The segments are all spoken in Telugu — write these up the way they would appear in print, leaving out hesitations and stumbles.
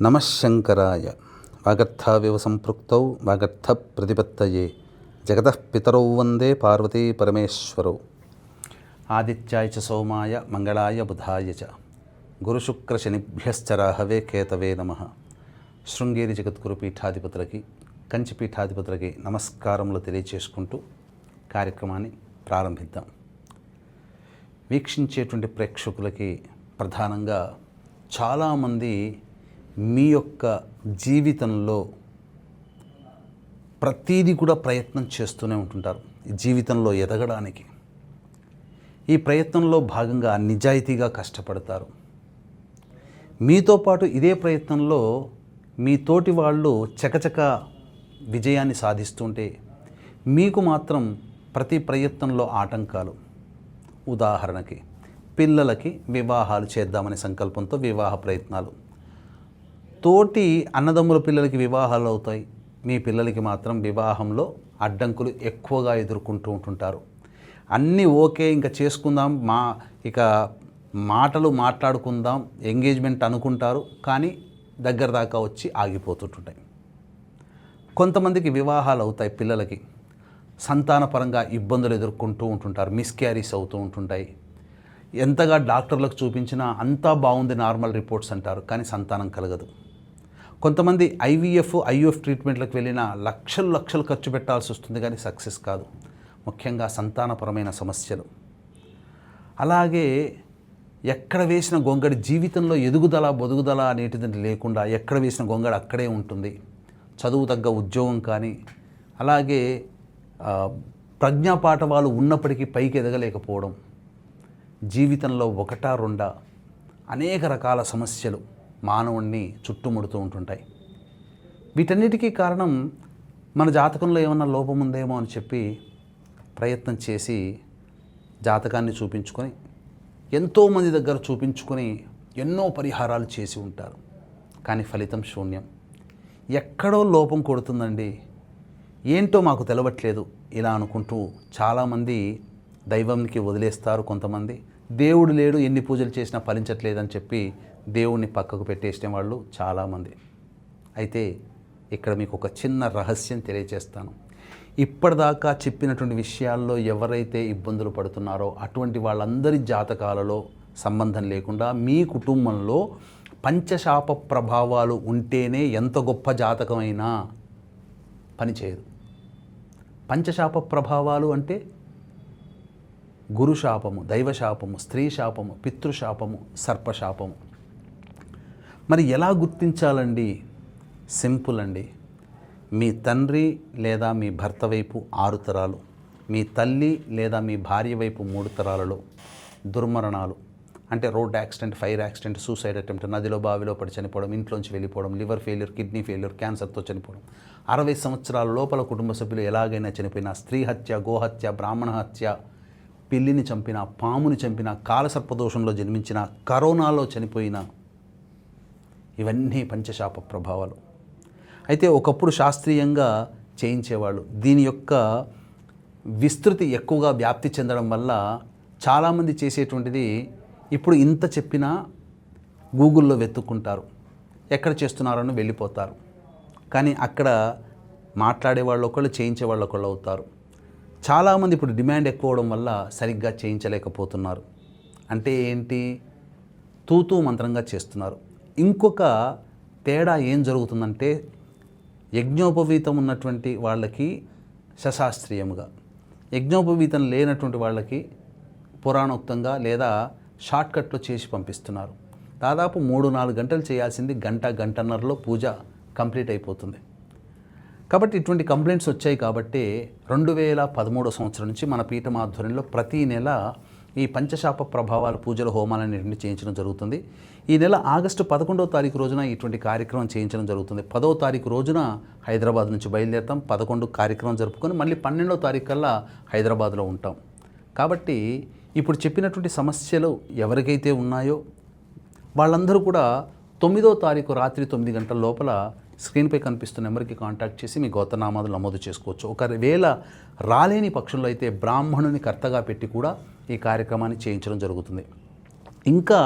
నమఃశంకరాయ వాగర్థావివ సంపృక్తౌ వాగర్థ ప్రతిపత్తయే జగతః పితరౌ వందే పార్వతీ పరమేశ్వరౌ. ఆదిత్యాయ చ సోమాయ మంగళాయ బుధాయ చ గురుశుక్రశనిభ్యశ్చ రాహవే కేతవే నమః. శృంగేరి జగద్గురు పీఠాధిపతులకి, కంచి పీఠాధిపతులకి నమస్కారములు తెలియచేసుకుంటూ కార్యక్రమాన్ని ప్రారంభిద్దాం. వీక్షించేటువంటి ప్రేక్షకులకి ప్రధానంగా చాలామంది మీ యొక్క జీవితంలో ప్రతీది కూడా ప్రయత్నం చేస్తూనే ఉంటుంటారు జీవితంలో ఎదగడానికి. ఈ ప్రయత్నంలో భాగంగా నిజాయితీగా కష్టపడతారు. మీతో పాటు ఇదే ప్రయత్నంలో మీ తోటి వాళ్ళు చకచక విజయాన్ని సాధిస్తుంటే మీకు మాత్రం ప్రతి ప్రయత్నంలో ఆటంకాలు. ఉదాహరణకి పిల్లలకి వివాహాలు చేద్దామనే సంకల్పంతో వివాహ ప్రయత్నాలు, తోటి అన్నదమ్ముల పిల్లలకి వివాహాలు అవుతాయి, మీ పిల్లలకి మాత్రం వివాహంలో అడ్డంకులు ఎక్కువగా ఎదుర్కొంటూ ఉంటుంటారు. అన్నీ ఓకే, ఇంకా చేసుకుందాం, ఇక మాటలు మాట్లాడుకుందాం, ఎంగేజ్మెంట్ అనుకుంటారు, కానీ దగ్గర దాకా వచ్చి ఆగిపోతుంటాయి. కొంతమందికి వివాహాలు అవుతాయి, పిల్లలకి సంతానపరంగా ఇబ్బందులు ఎదుర్కొంటూ ఉంటుంటారు, మిస్క్యారీస్ అవుతూ ఉంటుంటాయి. ఎంతగా డాక్టర్లకు చూపించినా అంతా బాగుంది, నార్మల్ రిపోర్ట్స్ అంటారు, కానీ సంతానం కలగదు. కొంతమంది ఐవీఎఫ్ ట్రీట్మెంట్లకు వెళ్ళినా లక్షలు ఖర్చు పెట్టాల్సి వస్తుంది, కానీ సక్సెస్ కాదు, ముఖ్యంగా సంతానపరమైన సమస్యలు. అలాగే ఎక్కడ వేసిన గొంగడి జీవితంలో బొదుగుదల అనేటిది లేకుండా ఎక్కడ వేసిన గొంగడి అక్కడే ఉంటుంది. చదువు తగ్గ ఉద్యోగం కానీ, అలాగే ప్రజ్ఞాపాఠవాలు ఉన్నప్పటికీ పైకి ఎదగలేకపోవడం, జీవితంలో ఒకటా రెండా అనేక రకాల సమస్యలు మానవుణ్ణి చుట్టుముడుతూ ఉంటుంటాయి. వీటన్నిటికీ కారణం మన జాతకంలో ఏమన్నా లోపం ఉందేమో అని చెప్పి ప్రయత్నం చేసి జాతకాన్ని చూపించుకొని, ఎంతోమంది దగ్గర చూపించుకొని ఎన్నో పరిహారాలు చేసి ఉంటారు, కానీ ఫలితం శూన్యం. ఎక్కడో లోపం కొడుతుందండి, ఏంటో మాకు తెలవట్లేదు ఇలా అనుకుంటూ చాలామంది దైవంకి వదిలేస్తారు. కొంతమంది దేవుడు లేడు, ఎన్ని పూజలు చేసినా ఫలించట్లేదని చెప్పి దేవుణ్ణి పక్కకు పెట్టేసిన వాళ్ళు చాలామంది. అయితే ఇక్కడ మీకు ఒక చిన్న రహస్యం తెలియజేస్తాను. ఇప్పటిదాకా చెప్పినటువంటి విషయాల్లో ఎవరైతే ఇబ్బందులు పడుతున్నారో అటువంటి వాళ్ళందరి జాతకాలలో సంబంధం లేకుండా మీ కుటుంబంలో పంచశాప ప్రభావాలు ఉంటేనే ఎంత గొప్ప జాతకమైనా పనిచేయదు. పంచశాప ప్రభావాలు అంటే గురుశాపము, దైవశాపము, స్త్రీ శాపము, పితృశాపము, సర్పశాపము. మరి ఎలా గుర్తించాలండి? సింపుల్ అండి. మీ తండ్రి లేదా మీ భర్త వైపు 6 తరాలు, మీ తల్లి లేదా మీ భార్య వైపు 3 తరాలలో దుర్మరణాలు అంటే road accident, fire accident, suicide attempt, నదిలో బావిలో పడి చనిపోవడం, ఇంట్లోంచి వెళ్ళిపోవడం, లివర్ ఫెయిల్యూర్, కిడ్నీ ఫెయిల్యూర్, క్యాన్సర్తో చనిపోవడం, 60 సంవత్సరాల లోపల కుటుంబ సభ్యులు ఎలాగైనా చనిపోయినా, స్త్రీ హత్య, గోహత్య, బ్రాహ్మణ హత్య, పిల్లిని చంపిన, పాముని చంపిన, కాలసర్పదోషంలో జన్మించిన, కరోనాలో చనిపోయిన, ఇవన్నీ పంచశాప ప్రభావాలు. అయితే ఒకప్పుడు శాస్త్రీయంగా చేయించేవాళ్ళు. దీని యొక్క విస్తృతి ఎక్కువగా వ్యాప్తి చెందడం వల్ల చాలామంది చేసేటువంటిది ఇప్పుడు ఇంత చెప్పినా గూగుల్లో వెతుక్కుంటారు, ఎక్కడ చేస్తున్నారని వెళ్ళిపోతారు, కానీ అక్కడ మాట్లాడే వాళ్ళు ఒకళ్ళు, చేయించే వాళ్ళు ఒకళ్ళు అవుతారు. చాలామంది ఇప్పుడు డిమాండ్ ఎక్కువ అవడం వల్ల సరిగ్గా చేయించలేకపోతున్నారు. అంటే ఏంటి? తూతూ మంత్రంగా చేస్తున్నారు. ఇంకొక తేడా ఏం జరుగుతుందంటే, యజ్ఞోపవీతం ఉన్నటువంటి వాళ్ళకి సశాస్త్రీయముగా, యజ్ఞోపవీతం లేనటువంటి వాళ్ళకి పురాణోక్తంగా లేదా షార్ట్కట్లో చేసి పంపిస్తున్నారు. దాదాపు 3-4 గంటలు చేయాల్సింది గంటన్నరలో పూజ కంప్లీట్ అయిపోతుంది. కాబట్టి ఇటువంటి కంప్లైంట్స్ వచ్చాయి. కాబట్టి 2013 సంవత్సరం నుంచి మన పీఠం ఆధ్వర్యంలో ప్రతీ నెల ఈ పంచశాప ప్రభావాల పూజల హోమాలన్నింటినీ చేయించడం జరుగుతుంది. ఈ నెల ఆగస్టు 11వ తారీఖు రోజున ఇటువంటి కార్యక్రమం చేయించడం జరుగుతుంది. 10వ తారీఖు రోజున హైదరాబాద్ నుంచి బయలుదేరుతాం. 11 కార్యక్రమం జరుపుకొని మళ్ళీ 12వ తారీఖు కల్లా హైదరాబాద్లో ఉంటాం. కాబట్టి ఇప్పుడు చెప్పినటువంటి సమస్యలు ఎవరికైతే ఉన్నాయో వాళ్ళందరూ కూడా 9వ తారీఖు రాత్రి 9 గంటల లోపల స్క్రీన్పై కనిపిస్తున్న నెంబర్కి కాంటాక్ట్ చేసి మీ గోత్రనామాలు నమోదు చేసుకోవచ్చు. ఒకవేళ రాలేని పక్షంలో అయితే బ్రాహ్మణుని కర్తగా పెట్టి కూడా ఈ కార్యక్రమాన్ని చేయించడం జరుగుతుంది. ఇంకా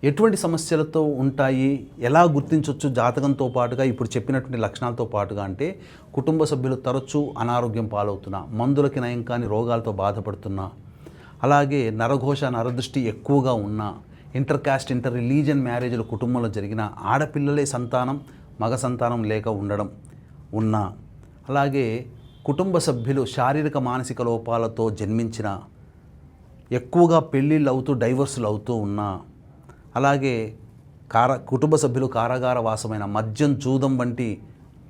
ఎటువంటి సమస్యలతో ఉంటాయి, ఎలా గుర్తించవచ్చు జాతకంతో పాటుగా ఇప్పుడు చెప్పినటువంటి లక్షణాలతో పాటుగా అంటే కుటుంబ సభ్యులు తరచూ అనారోగ్యం పాలవుతున్నా, మందులకి నయం కాని రోగాలతో బాధపడుతున్నా, అలాగే నరఘోష నరదృష్టి ఎక్కువగా ఉన్నా, ఇంటర్ కాస్ట్ ఇంటర్ రిలీజియన్ మ్యారేజ్లు కుటుంబంలో జరిగిన, ఆడపిల్లలే సంతానం మగ సంతానం లేక ఉండడం ఉన్నా, అలాగే కుటుంబ సభ్యులు శారీరక మానసిక లోపాలతో జన్మించిన, ఎక్కువగా పెళ్ళిళ్ళు అవుతూ డైవర్సులు అవుతూ ఉన్నా, అలాగే కుటుంబ సభ్యులు కారాగార వాసమైన మద్యం జూదం వంటి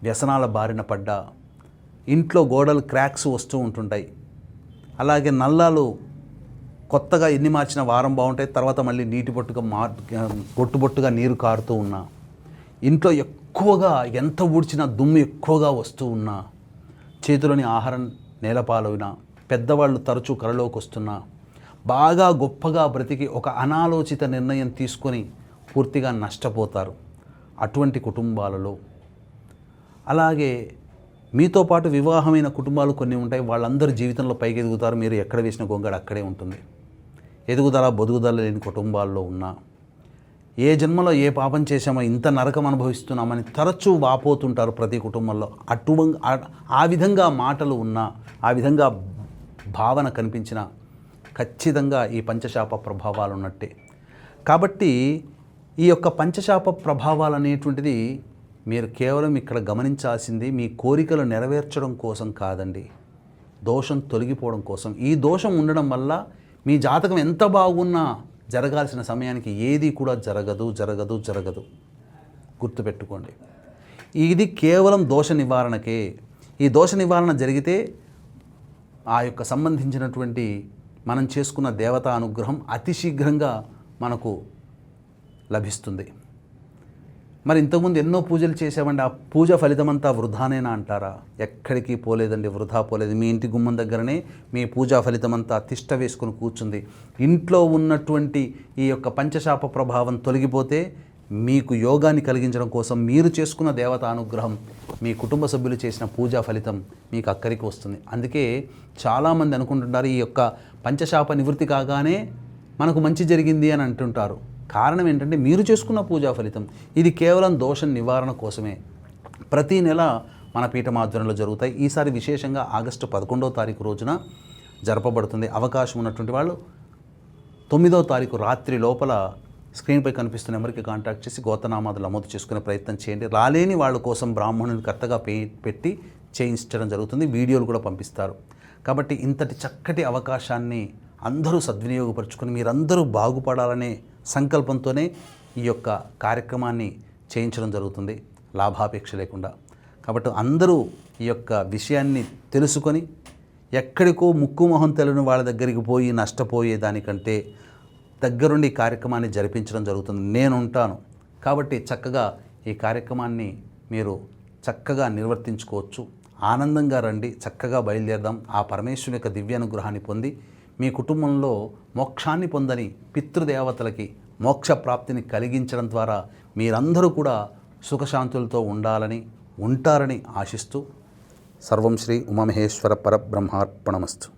వ్యసనాల బారిన పడ్డా, ఇంట్లో గోడలు క్రాక్స్ వస్తూ ఉంటుంటాయి, అలాగే నల్లాలు కొత్తగా ఎన్ని మార్చిన వారం బాగుంటాయి, తర్వాత మళ్ళీ నీటి బొట్టుగా నీరు కారుతూ ఉన్నా, ఇంట్లో ఎక్కువగా ఎంత ఊడ్చినా దుమ్ము ఎక్కువగా వస్తూ ఉన్నా, చేతిలోని ఆహారం నేలపాలైనా, పెద్దవాళ్ళు తరచూ కలలోకి వస్తున్నా, బాగా గొప్పగా బ్రతికి ఒక అనాలోచిత నిర్ణయం తీసుకొని పూర్తిగా నష్టపోతారు అటువంటి కుటుంబాలలో. అలాగే మీతో పాటు వివాహమైన కుటుంబాలు కొన్ని ఉంటాయి, వాళ్ళందరూ జీవితంలో పైకి ఎదుగుతారు, మీరు ఎక్కడ వేసిన గొంగడ అక్కడే ఉంటుంది. ఎదుగుదల బొదుగుదల లేని కుటుంబాల్లో ఉన్నా, ఏ జన్మలో ఏ పాపం చేశామో ఇంత నరకం అనుభవిస్తున్నామని తరచూ వాపోతుంటారు ప్రతి కుటుంబంలో. ఆ విధంగా మాటలు ఉన్నా, ఆ విధంగా భావన కనిపించిన ఖచ్చితంగా ఈ పంచశాప ప్రభావాలు ఉన్నట్టే. కాబట్టి ఈ యొక్క పంచశాప ప్రభావాలు అనేటువంటిది మీరు కేవలం ఇక్కడ గమనించాల్సింది మీ కోరికలు నెరవేర్చడం కోసం కాదండి, దోషం తొలగిపోవడం కోసం. ఈ దోషం ఉండడం వల్ల మీ జాతకం ఎంత బాగున్నా జరగాల్సిన సమయానికి ఏది కూడా జరగదు. గుర్తుపెట్టుకోండి, ఇది కేవలం దోష నివారణకే. ఈ దోష నివారణ జరిగితే ఆ యొక్క సంబంధించినటువంటి మనం చేసుకున్న దేవతా అనుగ్రహం అతి శీఘ్రంగా మనకు లభిస్తుంది. మరి ఇంతకుముందు ఎన్నో పూజలు చేసామండి, ఆ పూజ ఫలితమంతా వృధానేనా అంటారా? ఎక్కడికి పోలేదండి, వృధా పోలేదు. మీ ఇంటి గుమ్మం దగ్గరనే మీ పూజా ఫలితమంతా తిష్ట వేసుకుని కూర్చుంది. ఇంట్లో ఉన్నటువంటి ఈ యొక్క పంచశాప ప్రభావం తొలగిపోతే మీకు యోగాన్ని కలిగించడం కోసం మీరు చేసుకున్న దేవతా అనుగ్రహం, మీ కుటుంబ సభ్యులు చేసిన పూజా ఫలితం మీకు అక్కడికి వస్తుంది. అందుకే చాలామంది అనుకుంటుంటారు ఈ యొక్క పంచశాప నివృత్తి కాగానే మనకు మంచి జరిగింది అని అంటుంటారు. కారణం ఏంటంటే మీరు చేసుకున్న పూజా ఫలితం. ఇది కేవలం దోషం నివారణ కోసమే. ప్రతి నెల మన పీఠమాధ్వర్యంలో జరుగుతాయి. ఈసారి విశేషంగా ఆగస్టు 11వ తారీఖు రోజున జరపబడుతుంది. అవకాశం ఉన్నటువంటి వాళ్ళు 9వ తారీఖు రాత్రి లోపల స్క్రీన్పై కనిపిస్తున్న నెంబర్కి కాంటాక్ట్ చేసి గోత్రనామాదులు నమోదు చేసుకునే ప్రయత్నం చేయండి. రాలేని వాళ్ళ కోసం బ్రాహ్మణుని కర్తగా పెట్టి చేయించడం జరుగుతుంది. వీడియోలు కూడా పంపిస్తారు. కాబట్టి ఇంతటి చక్కటి అవకాశాన్ని అందరూ సద్వినియోగపరుచుకొని మీరందరూ బాగుపడాలనే సంకల్పంతోనే ఈ యొక్క కార్యక్రమాన్ని చేయించడం జరుగుతుంది, లాభాపేక్ష లేకుండా. కాబట్టి అందరూ ఈ యొక్క విషయాన్ని తెలుసుకొని ఎక్కడికో ముక్కు మొహం తెలియని వాళ్ళ దగ్గరికి పోయి నష్టపోయేదానికంటే దగ్గరుండి ఈ కార్యక్రమాన్ని జరిపించడం జరుగుతుంది. నేను ఉంటాను కాబట్టి చక్కగా ఈ కార్యక్రమాన్ని మీరు చక్కగా నిర్వర్తించుకోవచ్చు. ఆనందంగా రండి, చక్కగా బయలుదేరదాం. ఆ పరమేశ్వరుని యొక్క దివ్యానుగ్రహాన్ని పొంది మీ కుటుంబంలో మోక్షాన్ని పొందని పితృదేవతలకి మోక్ష ప్రాప్తిని కలిగించడం ద్వారా మీరందరూ కూడా సుఖశాంతులతో ఉంటారని ఆశిస్తూ సర్వం శ్రీ ఉమామహేశ్వర పరబ్రహ్మార్పణమస్తు.